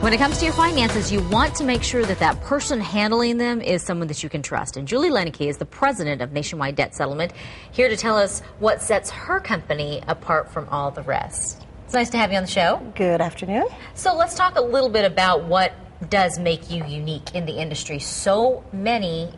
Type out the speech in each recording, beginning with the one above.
When it comes to your finances, you want to make sure that that person handling them is someone that you can trust. And Julie Leneke is the president of Nationwide Debt Settlement, here to tell us what sets her company apart from all the rest. It's nice to have you on the show. Good afternoon. So let's talk a little bit about what does make you unique in the industry. So many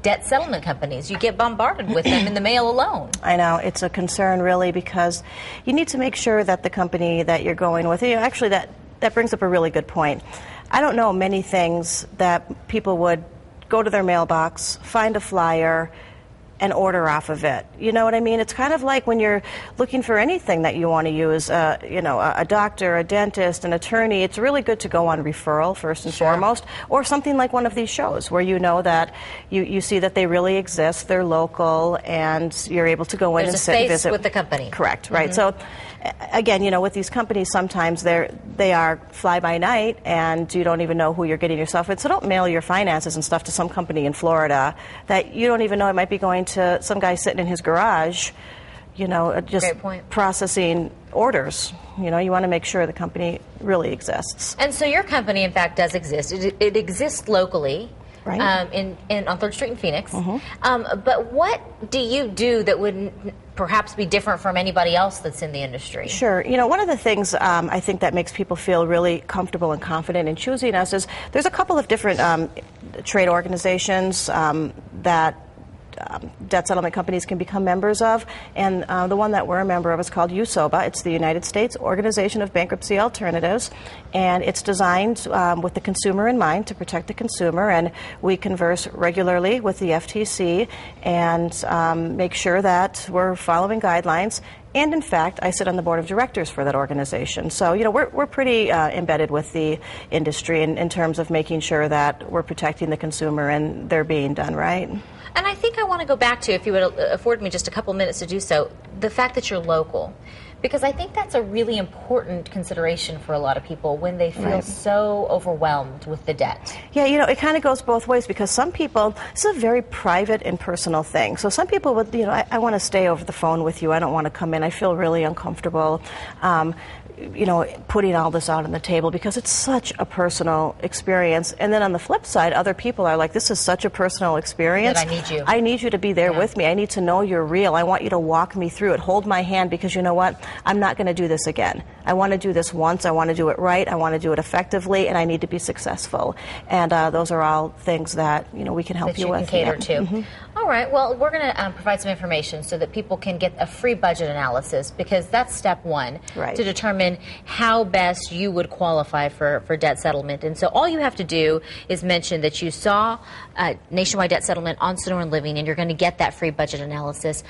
debt settlement companies, you get bombarded with them in the mail alone. I know, it's a concern really, because you need to make sure that the company that you're going with, actually that brings up a really good point. I don't know many things that people would go to their mailbox, find a flyer, and order off of it. You know what I mean? It's kind of like when you're looking for anything that you want to use, a doctor, a dentist, an attorney. It's really good to go on referral first and foremost, or something like one of these shows where you know that you see that they really exist, they're local, and you're able to go in and sit and visit. There's a face with the company. Correct, right. So again, with these companies, sometimes they are fly-by-night, and you don't even know who you're getting yourself with. So don't mail your finances and stuff to some company in Florida that you don't even know. It might be going to some guy sitting in his garage, just processing orders. You want to make sure the company really exists. And so your company, in fact, does exist. It exists locally. Right. On 3rd Street in Phoenix. But what do you do that would perhaps be different from anybody else that's in the industry? Sure. One of the things I think that makes people feel really comfortable and confident in choosing us is there's a couple of different trade organizations that debt settlement companies can become members of, and the one that we're a member of is called USOBA. It's the United States Organization of Bankruptcy Alternatives, and it's designed with the consumer in mind, to protect the consumer, and we converse regularly with the FTC and make sure that we're following guidelines. And in fact, I sit on the board of directors for that organization. So, we're pretty embedded with the industry in terms of making sure that we're protecting the consumer and they're being done right. And I think I want to go back to, if you would afford me just a couple minutes to do so, the fact that you're local. Because I think that's a really important consideration for a lot of people when they feel so overwhelmed with the debt. Yeah, it kind of goes both ways, because some people, it's a very private and personal thing. So some people would, I want to stay over the phone with you. I don't want to come in. I feel really uncomfortable, putting all this out on the table, because it's such a personal experience. And then on the flip side, other people are like, this is such a personal experience. That I need you. I need you to be there with me. I need to know you're real. I want you to walk me through it. Hold my hand, because you know what? I'm not going to do this again. I want to do this once. I want to do it right. I want to do it effectively, and I need to be successful. And those are all things that we can help you with. That you can cater to. All right. Well, we're going to provide some information so that people can get a free budget analysis, because that's step one to determine how best you would qualify for debt settlement. And so all you have to do is mention that you saw Nationwide Debt Settlement on Sonoran Living, and you're going to get that free budget analysis.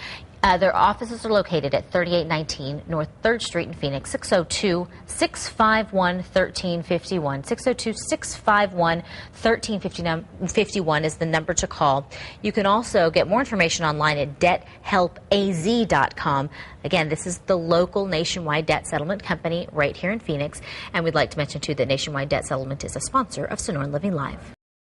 Their offices are located at 3819 North 3rd Street in Phoenix, 602-651-1351. 602-651-1351 is the number to call. You can also get more information online at debthelpaz.com. Again, this is the local Nationwide Debt Settlement company right here in Phoenix. And we'd like to mention, too, that Nationwide Debt Settlement is a sponsor of Sonoran Living Live.